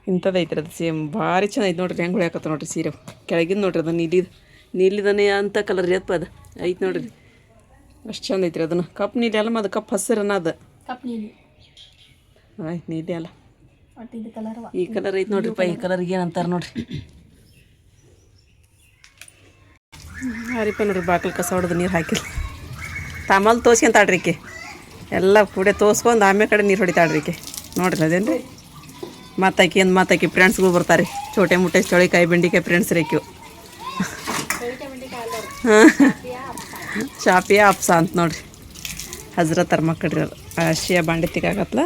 ಇಂಥದ್ದೈತೆ ಅದು ಸೇಮ್, ಭಾರಿ ಚೆನ್ನಾಗೈತೆ ನೋಡ್ರಿ. ಹೆಂಗೆ ಹೊಳ್ಯಾಕತ್ತ ನೋಡ್ರಿ ಸೀರೆ ಕೆಳಗಿಂದ ನೋಡ್ರಿ. ಅದು ನೀಲಿದನೇ ಅಂತ ಕಲರ್ ಎಪ್ಪ ಅದು ಐತೆ ನೋಡ್ರಿ. ಅಷ್ಟು ಚಂದ ಐತ್ರಿ. ಅದನ್ನು ಕಪ್ ನೀಲಿ ಅಲ್ಲ, ಅದು ಕಪ್ ಹಸಿರನ್ನ ಅದು ಆಯ್ತು ನೀಲಿ ಅಲ್ಲ, ಈ ಕಲರ್ ಐತೆ ನೋಡ್ರಿಪ್ಪ. ಈ ಕಲರ್ಗೆ ಏನಂತಾರೆ ನೋಡ್ರಿ. ಹಾರಿಪ್ಪ ನೋಡ್ರಿ, ಬಾಕಲ್ ಕಸ ಹೊಡೆದು ನೀರು ಹಾಕಿಲ್ಲ. ತಾಮಲ್ ತೋಸ್ಕೊಂತಾಳ್ರಿ ಈಕೆ ಎಲ್ಲ ಕೂಡೆ ತೋಸ್ಕೊಂಡು ಆಮೇಲೆ ಕಡೆ ನೀರು ಹೊಡಿತಾಳ್ರಿ ನೋಡ್ರಿ. ಅದೇನು ರೀ ಮಾತಾಕಿ ಫ್ರೆಂಡ್ಸ್ಗಳು ಬರ್ತಾರೆ. ಚೋಟೆ ಮುಟ್ಟೆ ಚೌಳಿಕಾಯಿ ಬೆಂಡಿಕಾಯಿ ಫ್ರೆಂಡ್ಸ್ ರೇಕ್ಯು. ಹಾಂ, ಶಾಪಿಯಾ ಅಪ್ಸ ಅಂತ ನೋಡ್ರಿ. ಹಜ್ರತರ ಮಕ್ಕಳ್ರಿ ಅದು. ಆಶಿಯ ಬಾಂಡೆ ತಿಕ್ಕಾಕತ್ಲ.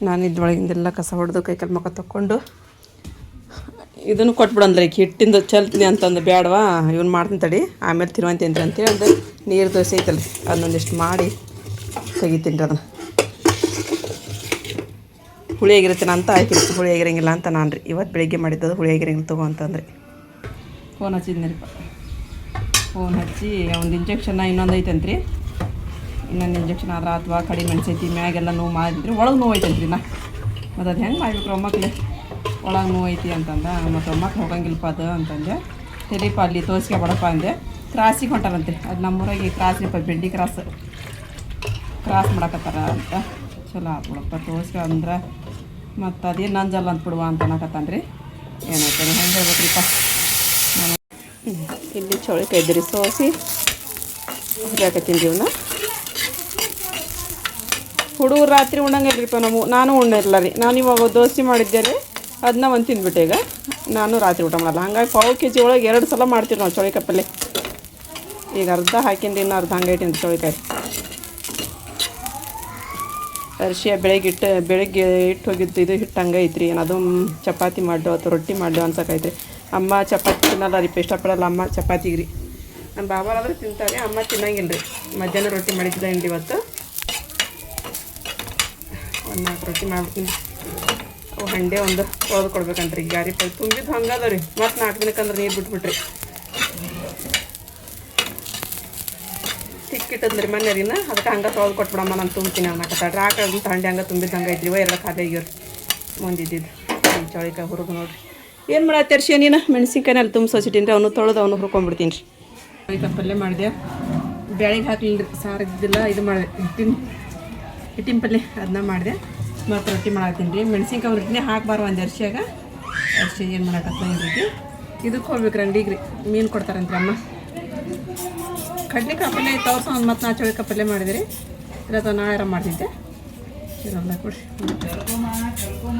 ನಾನು ಇದ್ರೊಳಗಿಂದೆಲ್ಲ ಕಸ ಹೊಡೆದು ಕೈಕಾಲು ಮುಖ ತಕ್ಕೊಂಡು ಇದನ್ನು ಕೊಟ್ಬಿಡಂದ್ರಿ. ಹಿಟ್ಟಿಂದು ಚಲ್ತೀನಿ ಅಂತಂದು ಬೇಡವಾ ಇವನು ಮಾಡ್ತೀನಿ ತಡಿ ಆಮೇಲೆ ತಿರುವಂತಿ ಅಂತೇಳಿ ಒಂದು ನೀರು ದೋಸೆ ಐತಲ್ರಿ ಅದನ್ನೊಂದಿಷ್ಟು ಮಾಡಿ ತೆಗಿತೀನಿ ರೀ ಅದನ್ನು. ಹುಳಿಯಾಗಿರುತ್ತೆ ಅಂತ ಆಯ್ತು, ಹುಳಿಯಾಗಿರಂಗಿಲ್ಲ ಅಂತ ನಾನು ರೀ ಇವತ್ತು ಬೆಳಿಗ್ಗೆ ಮಾಡಿದ್ದದು ಹುಳಿಯಾಗಿರಂಗಿಲ್ಲ ತಗೋ ಅಂತಂದ್ರೆ. ಫೋನ್ ಹಚ್ಚಿದ್ನಿರಿಪ್ಪ, ಫೋನ್ ಹಚ್ಚಿ ಒಂದು ಇಂಜೆಕ್ಷನ್ ಇನ್ನೊಂದು ಐತಂತ್ರಿ, ಇನ್ನೊಂದು ಇಂಜೆಕ್ಷನ್ ಆದ್ರೆ ಅಥವಾ ಕಡಿಮೆ ಅನ್ಸೈತಿ, ಮ್ಯಾಗೆಲ್ಲ ನೋವು ಮಾಡಿದ್ರಿ, ಒಳಗೆ ನೋವು ಐತಂತ್ರಿ ನಾ ಮತ್ತು ಅದು ಹೆಂಗೆ ಮಾಡಿಬಿಟ್ರು ಒಮ್ಮಕ್ಳೆ ಒಳಗೆ ನೋವು ಐತಿ ಅಂತಂದ. ಮತ್ತು ಒಮ್ಮಕ್ಕೆ ಹೋಗಂಗಿಲ್ಲಪ್ಪ ಅದು ಅಂತಂದೆ. ಸರಿಪ್ಪ ಅಲ್ಲಿ ತೋರಿಸ್ಕೊಬೇಡಪ್ಪ ಅಂದೆ. ಕ್ರಾಸಿಗೆ ಹೊಂಟಾರಂತೆ, ಅದು ನಮ್ಮೂರಾಗೆ ಕ್ರಾಸ್ರಿಪ್ಪ, ಬೆಂಡಿ ಕ್ರಾಸ್ ಮಾಡಕತ್ತಾರ ಅಂತ. ಚಲೋ ಆಗ್ಬಿಡಪ್ಪ ತೋರಿಸ್ಕೊ ಅಂದ್ರೆ ಮತ್ತು ಅದೇನು ನಂಜಲ್ಲ ಅಂತ ಬಿಡುವ ಅಂತ ಅನ್ನಕತ್ತಾನ ರೀ. ಏನಾಯ್ತಾನೆ ಹೆಂಗೆ ಹೇಳ್ಬೇಕ್ರಿಪ್ಪ. ನಾನು ಇಲ್ಲಿ ಚೌಳಿಕಾಯಿ ಇದ್ರಿ ಸೋಸಿ ಹುರಿಯಾಕತ್ತೀನಿ ರೀ ಇವನ್ನ. ಹುಡುಗರು ರಾತ್ರಿ ಉಣ್ಣಂಗಿಲ್ರಿಪ್ಪ ನಾನು ಉಣ್ಣಿರಲ್ಲ ರೀ. ನಾನು ಇವಾಗ ದೋಸೆ ಮಾಡಿದ್ದೆ ರೀ, ಅದನ್ನ ಒಂದು ತಿಂದ್ಬಿಟ್ಟೆ. ಈಗ ನಾನು ರಾತ್ರಿ ಊಟ ಮಾಡಲ್ಲ, ಹಂಗಾಗಿ 1/4 kg ಒಳಗೆ 2 ಸಲ ಮಾಡ್ತೀವಿ ನಾವು ಚೌಳಿಕಾಯಿ ಪಲ್ಯ. ಈಗ ಅರ್ಧ ಹಾಕಿಂದ ಇನ್ನು ಅರ್ಧ ಹಂಗೆ ಇಟ್ಟಿನಿ ಚೌಳಿಕಾಯಿ. ಅರಿಶಿಯ ಬೆಳಗ್ಗೆ ಇಟ್ಟು ಹೋಗಿದ್ದು ಇದು ಹಿಟ್ಟು ಹಂಗೆ ಐತ್ರಿ. ಏನದು ಚಪಾತಿ ಮಾಡ್ಲು ಅಥವಾ ರೊಟ್ಟಿ ಮಾಡ್ಲು ಅನ್ಸಕ್ಕೈತ್ರಿ. ಅಮ್ಮ ಚಪಾತಿ ತಿನ್ನಲ್ಲ ರೀ, ಇಷ್ಟಪಡಲ್ಲ ಅಮ್ಮ ಚಪಾತಿಗೆ ರೀ. ನಮ್ಮ ಬಾಬಾರಾದ್ರೆ ತಿಂತಾರೆ, ಅಮ್ಮ ತಿನ್ನಂಗಿಲ್ಲ ರೀ. ಮಧ್ಯಾಹ್ನ ರೊಟ್ಟಿ ಮಾಡಿದ್ದಿಲ್ಲ ಹಿಂಡಿ ಇವತ್ತು. ಒಂದು 4 ರೊಟ್ಟಿ ಮಾಡ್ಬಿಡ್ತೀನಿ. ಅವು ಹಂಡೆ ಒಂದು ತೊಳೆದು ಕೊಡ್ಬೇಕಂತ್ರಿ. ಗಾರಿ ಪೈ ತುಂಬಿದ್ದು ಹಂಗದ ರೀ. ಮತ್ತು 4 ದಿನಕ್ಕಂದ್ರೆ ನೀರು ಬಿಟ್ಬಿಟ್ರಿ. ತಿಕ್ಕಿಟ್ಟದ್ರಿ ಮನೆಯರಿನ, ಅದಕ್ಕೆ ಹಂಗೆ ತೊಳೆದು ಕೊಟ್ಬಿಡಮ್ಮ, ನಾನು ತುಂಬ್ತೀನಿ ಅನ್ನಕತ್ತಾಡ್ರಿ. ಆಕಳಂತ ಹಂಡೆ ಹಂಗೆ ತುಂಬಿದ್ದು ಹಂಗೆ ಐತ್ರಿ. 2 ಖಾಲಿ ಆಗ್ಯಾವ್ರಿ ಮುಂದಿದ್ದಿದ್ದು. ಚೌಳಿಕಾಯಿ ಹುರುಗು ನೋಡ್ರಿ. ಏನು ಮಾಡತ್ತರ್ಷಿ ನೀನು? ಮೆಣಸಿನ್ಕಾಯಿನಲ್ಲಿ ತುಂಬಿಸೋಸಿಟ್ಟಿನಿ ರೀ, ಅವನು ತೊಳೆದು ಅವನು ಹುರ್ಕೊಂಡ್ಬಿಡ್ತೀನಿ ರೀ. ಚೌಳಿಕಾಯಿ ಪಲ್ಯ ಮಾಡಿದೆ, ಬ್ಯಾಳಿಗೆ ಹಾಕ್ಲಿಲ್ಲ ರೀ, ಸಾರಿದ್ದಿಲ್ಲ. ಇದು ಮಾಡಿದೆ ಹಿಟ್ಟಿನ ಪಲ್ಯ, ಅದನ್ನ ಮಾಡಿದೆ. ಮತ್ತು ರೊಟ್ಟಿ ಮಾಡಾಕ್ತೀನಿ ರೀ. ಮೆಣಸಿನ್ಕಾಯಿ ರೊಟ್ಟಿನೇ ಹಾಕ್ಬಾರ್ದು ಒಂದು ಅರ್ಶಿ ಏನು ಮಾಡಾಕತ್ತೀನಿ ರೀ. ಇದಕ್ಕೆ ಹೋಗ್ಬೇಕು ರೀ ಅಂಗಡಿಗೆ ರೀ, ಮೀನು ಕೊಡ್ತಾರಂತ್ರಿ ಅಮ್ಮ. ಕಡ್ಲಿಕಾಯಿ ಪಲ್ಯ ಐತೆ ಅವ್ರು ಒಂದು ಮತ್ತು ನಾ ಚೌಳಿಕಾಯಿ ಪಲ್ಯ ಮಾಡಿದೆ ರೀ. ಇಲ್ಲ ಅಥವಾ ನಾಳೆ ಮಾಡ್ತಿದ್ದೆ ಇರಲ್ಲ ಕೊಡ್ರಿ.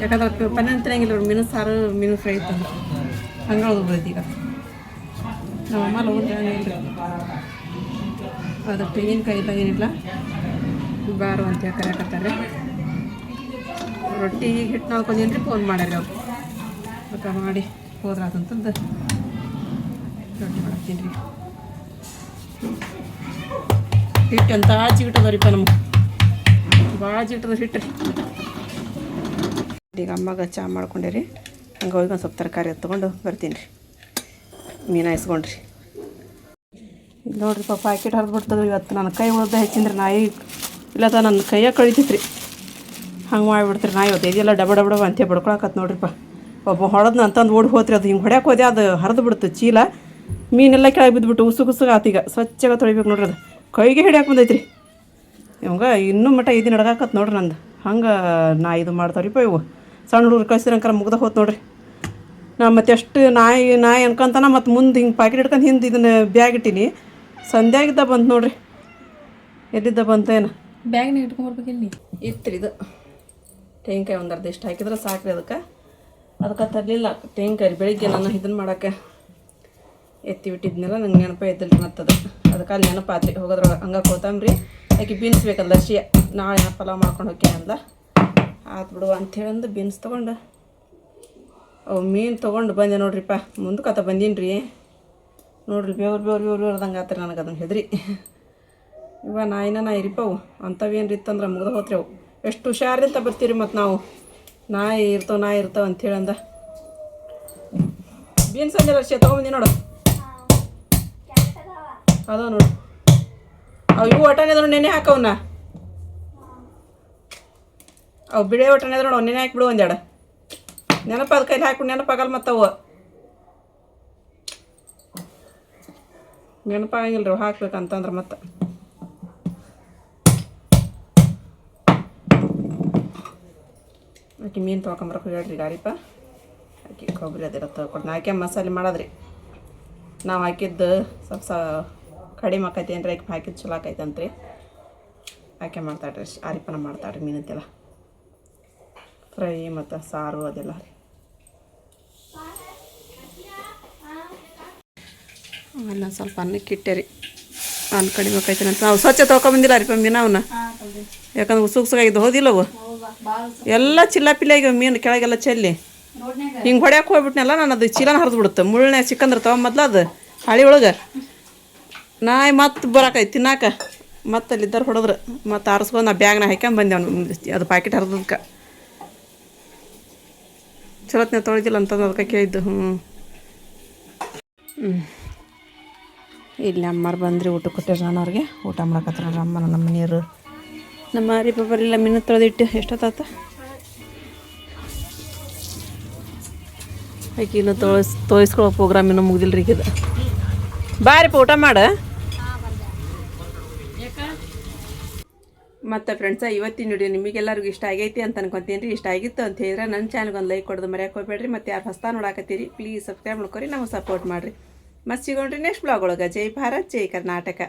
ಯಾಕಂದ್ರೆ ಪಲ್ಯ ತಿನ್ನಂಗಿಲ್ಲ ರೀ, ಮೀನು ಸಾರು ಮೀನು ಫ್ರೈ ಇತ್ತಂದ್ರೆ ಹಂಗೆ ಹೋಗ್ಬಿಡ್ತೈತಿ. ಈಗ ನಮ್ಮ ಅಮ್ಮ ಹೋದ್ರೆ ಹಂಗಿಲ್ಲ ಅದು ತೆಂಗಿನಕಾಯಿ ಇಲ್ಲ ಏನಿಲ್ಲ ಬಾರು ಅಂತ ಕರೆಯಕತ್ತಾರೆ. ರೊಟ್ಟಿ ಹಿಟ್ಟು ನಾಲ್ಕೊಂದಿನ ರೀ, ಫೋನ್ ಮಾಡ್ಯಾರ ಅವ್ರು. ಅಕ್ಕ ಮಾಡಿ ಹೋದ್ರಾತಂತಂದು ರೊಟ್ಟಿ ಮಾಡ್ತೀನಿ ರೀ. ಹಿಟ್ಟು ಅಂತ ಜಿಗಿಟ್ಟದವ್ರಿಪ್ಪ ನಮ್ಗೆ, ಭಾಳ ಜಿಗಿಟ್ಟದ ಹಿಟ್ಟು ರೀ. ಈಗ ಅಮ್ಮಗೆ ಚಹಾ ಮಾಡ್ಕೊಂಡೆ ರೀ. ಹಂಗೆ ಹೋಗಿ ಒಂದು ಸ್ವಲ್ಪ ತರಕಾರಿ ತೊಗೊಂಡು ಬರ್ತೀನಿ ರೀ. ಮೀನು ಇಸ್ಕೊಂಡ್ರಿ. ಇದು ನೋಡ್ರಿಪ್ಪ ಪ್ಯಾಕೆಟ್ ಹರಿದು ಬಿಡ್ತದೆ ಇವತ್ತು. ನನ್ನ ಕೈ ಉಳ್ದ ಹೆಚ್ಚಿಂದ್ರೆ ನಾಯಿ ಇಲ್ಲದ ನನ್ನ ಕೈಯಾಗ ಕಳಿತೈತ್ರಿ. ಹಂಗೆ ಮಾಡಿಬಿಡ್ತೀರಿ ನಾಯಿ. ಇವತ್ತು ಇದೆಲ್ಲ ಡಬ ಅಂತ ಬಡ್ಕೊಳಕತ್ತು ನೋಡ್ರಿಪ್ಪ. ಒಬ್ಬ ಹೊಡೆದ್ನ ಅಂತಂದು ಓಡಿ ಹೋತ್ರಿ. ಅದು ಹಿಂಗೆ ಹೊಡ್ಯಾಕೆ ಹೋದೆ, ಅದು ಹರಿದು ಬಿಡ್ತು ಚೀಲ. ಮೀನೆಲ್ಲ ಕೆಳಗೆ ಬಿದ್ದುಬಿಟ್ಟು ಉಸುಗುಸುಗ ಆತೀಗ. ಸ್ವಚ್ಛಗೆ ತೊಳಿಬೇಕು ನೋಡ್ರಿ. ಅದು ಕೈಗೆ ಹಿಡಿಯಾಕೆ ಬಂದೈತ್ರಿ ಇವಂಗ. ಇನ್ನೂ ಮಟ್ಟ ಇದು ನಡ್ಗಾಕತ್ತು ನೋಡ್ರಿ ನಂದು. ಹಂಗೆ ನಾ ಇದು ಮಾಡ್ತಾವ್ರಿಪ್ಪ ಇವು. ಸಣ್ಣ ಹುಡುಗರು ಕಳಿಸಿರಂಕರ ಮುಗ್ದ ಹೋತ್ ನೋಡ್ರಿ. ನಾ ಮತ್ತೆ ಎಷ್ಟು ನಾಯಿ ಅನ್ಕೊಂತಾನ ಮತ್ತು ಮುಂದೆ ಹಿಂಗೆ ಪ್ಯಾಕೆಟ್ ಹಿಡ್ಕೊಂಡು ಹಿಂದೆ ಇದನ್ನು ಬ್ಯಾಗ್ ಇಟ್ಟೀನಿ. ಸಂಧ್ಯಾಗಿದ್ದ ಬಂತು ನೋಡ್ರಿ. ಎಲ್ಲಿದ್ದ ಬಂತೇನು ಬ್ಯಾಗ್ನ ಇಟ್ಕೊಂಡ್ಬರ್ಬೇಕಿಲ್ಲ ಇತ್ತು ಇದು. ತೆಂಗಿನಕಾಯಿ ಒಂದು ಅರ್ಧ ಇಷ್ಟು ಹಾಕಿದ್ರೆ ಸಾಕ್ರಿ. ಅದಕ್ಕೆ ತರಲಿಲ್ಲ ತೆಂಗಿನಕಾಯಿ. ಬೆಳಿಗ್ಗೆ ನಾನು ಇದನ್ನು ಮಾಡೋಕ್ಕೆ ಎತ್ತಿ ಬಿಟ್ಟಿದ್ನೆಲ್ಲ ನಂಗೆ ನೆನಪ ಇದ್ದಿಲ್ಲ ಮತ್ತದು. ಅದಕ್ಕೆ ಅಲ್ಲಿ ನೆನಪಾತ್ರಿ ಹೋಗೋದ್ರೊಳಗೆ. ಹಂಗೆ ಕೊತ್ತಂಬ್ರಿ ಆಕೆ ಬೀನ್ಸ್ ಬೇಕಲ್ಲ ಅರ್ಶಿಯ. ನಾಳೆ ಪಲಾವ್ ಮಾಡ್ಕೊಂಡು ಹೋಗಿ ಅಂದ. ಆತು ಬಿಡುವ ಅಂಥೇಳಂದು ಬೀನ್ಸ್ ತೊಗೊಂಡು ಅವು ಮೀನು ತೊಗೊಂಡು ಬಂದೆ ನೋಡ್ರಿಪ್ಪ. ಮುಂದಕ್ಕೆ ಬಂದೀನಿ ರೀ. ನೋಡ್ರಿ ಬೇವ್ರು ಅದಂಗೆ ಆತ್ರಿ ನನಗೆ. ಅದನ್ನು ಹೆದ್ರಿ ಇವ ನಾಯಿನ ಇರಿಪ್ಪ ಅವು. ಅಂಥವೇನು ಇತ್ತಂದ್ರೆ ಮುಗ್ದು ಹೋತ್ರಿ ಅವು. ಎಷ್ಟು ಹುಷಾರಿಂದ ಬರ್ತೀರಿ ಮತ್ತು ನಾವು. ನಾಯಿ ಇರ್ತಾವೆ ಅಂಥೇಳಂದ. ಬೀನ್ಸ್ ಅಂದ್ರೆ ಅರ್ಶಿಯ ತೊಗೊಂಬಂದಿ ನೋಡು. ಅದಾವ ನೋಡು ಅವು. ಇವು ಒಟ್ಟನೆ ಅದ್ರ ನೆನೆ ಹಾಕವನ್ನ. ಅವು ಬಿಳೆ ಒಟ್ಟನೆ ಅದ್ರ ನೋಡು, ನೆನೆ ಹಾಕಿಬಿಡು ಒಂದೆರಡು. ನೆನಪಾದ ಕೈಲಿ ಹಾಕ್ಬಿಡು, ನೆನಪಾಗಲ್ಲ ಮತ್ತು ಅವು ನೆನಪಾಗಂಗಿಲ್ಲ ರೀ ಹಾಕ್ಬೇಕಂತಂದ್ರೆ. ಮತ್ತು ಆಕೆ ಮೀನು ತೊಗೊಂಬರಕ್ಕೆ ಹೇಳ್ರಿ ಗಾಡಿಪ್ಪ. ಆಕೆ ಕೊಬ್ಬರಿ ಅದೆಲ್ಲ ತೊಗೊಂಡು ಆಕೆ ಮಸಾಲೆ ಮಾಡೋದ್ರಿ. ನಾವು ಹಾಕಿದ್ದು ಸ್ವಲ್ಪ ಕಡಿಮೆ ಆಕೈತಿ ಏನ್ರಿ. ಆಕೆ ಹಾಕಿದ್ದು ಚಲೋ ಆಕೈತಂತ್ರಿ. ಆಕೆ ಮಾಡ್ತಾಳ್ರಿ, ಆರಿಪನ ಮಾಡ್ತಾಳ್ರಿ ಮೀನಂತೆಲ್ಲ ಫ್ರೈ ಮತ್ತು ಸಾರು ಅದೆಲ್ಲ ರೀ. ಆಮೇಲೆ ಸ್ವಲ್ಪ ಅನ್ನಕ್ಕೆ ಇಟ್ಟೆ ರೀ. ಅನ್ನ ಕಡಿಮೆ ಆಕೈತೆ ಅಂತ ನಾವು ಸ್ವಚ್ಛ ತೊಗೊಂಬಂದಿಲ್ಲ ರೀ ಮೀನು ಅವನ್ನ. ಯಾಕಂದ್ರೆ ಉಸುಗುಸಾಗಿದ್ದು ಹೋದಿಲ್ಲ ಅವು ಎಲ್ಲ ಚಿಲ್ಲಾಪಿಲ್ಲ. ಈಗ ಮೀನು ಕೆಳಗೆಲ್ಲ ಚೆಲ್ಲಿ ಹಿಂಗೆ ಹೊಡ್ಯಾಕೆ ಹೋಗ್ಬಿಟ್ನಲ್ಲ ನಾನು. ಅದು ಚೀಲನ ಹರಿದು ಬಿಡುತ್ತೆ. ಮುಳ್ಳ್ನ್ಯಾಗ ಸಿಕ್ಕಂದ್ರೆ ತೊಗೊಂಬದ್ಲ ಅದು ಹಳಿ ಒಳಗೆ. ನಾಯಿ ಮತ್ತೆ ಬರಾಕೈತಿ ತಿನ್ನಾಕ. ಮತ್ತು ಅಲ್ಲಿದ್ದಾರೆ ಹೊಡೆದ್ರು ಮತ್ತು ಆರಿಸ್ಕೊಂಡು ನಾ ಬ್ಯಾಗ್ನ ಹಾಕ್ಯಂಡು ಬಂದೆ ಅವ್ನು ಅದು ಪ್ಯಾಕೆಟ್ ಹರಿದಕ್ಕೆ ಚಲೋತ್ನ ತೊಳೆದಿಲ್ಲ ಅಂತಂದು ಅದಕ್ಕೆ ಕೇಳಿದ್ದು ಇಲ್ಲಿ ಅಮ್ಮಾರು ಬಂದ್ರಿ ಊಟ ಕೊಟ್ಟಿರಿ ನಾನು ಅವ್ರಿಗೆ ಊಟ ಮಾಡಕತ್ತಾರ ಅಮ್ಮ ನಮ್ಮ ಮನೆಯವರು ನಮ್ಮ ಹರಿಬಬ್ಬರೆಲ್ಲ ಮೀನು ತೊಳೆದಿಟ್ಟು ಎಷ್ಟೊತ್ತಾತ ಆಕೆ ಇನ್ನೂ ತೋರಿಸ್ಕೊಳ್ಳೋ ಪ್ರೋಗ್ರಾಮ್ ಇನ್ನೂ ಮುಗ್ದಿಲ್ಲ ರೀ ಇದು ಬಾರಿಪ್ಪ ಊಟ ಮಾಡ ಮತ್ತು ಫ್ರೆಂಡ್ಸ ಇವತ್ತಿನ ವಿಡಿಯೋ ನಿಮಗೆಲ್ಲರಿಗೂ ಇಷ್ಟ ಆಗೈತಿ ಅಂತ ಅನ್ಕೊತೀನಿ ರೀ ಇಷ್ಟ ಆಗಿತ್ತು ಅಂತ ಹೇಳಿದ್ರೆ ನನ್ನ ಚಾನಲ್ಗೆ ಒಂದು ಲೈಕ್ ಕೊಡೋದು ಮರ್ಯಾಕೆ ಹೋಗ್ಬೇಡ್ರಿ ಮತ್ತು ಯಾರು ಹೊಸ್ತಾ ನೋಡಾಕತ್ತೀರಿ ಪ್ಲೀಸ್ ಸಬ್ಸ್ಕ್ರೈಬ್ ಮಾಡ್ಕೊರಿ ನಮಗೆ ಸಪೋರ್ಟ್ ಮಾಡಿರಿ ಮತ್ತು ಸಿಗೋಣ್ರಿ ನೆಕ್ಸ್ಟ್ ಬ್ಲಾಗ್ ಒಳಗೆ ಜೈ ಭಾರತ್ ಜೈ ಕರ್ನಾಟಕ.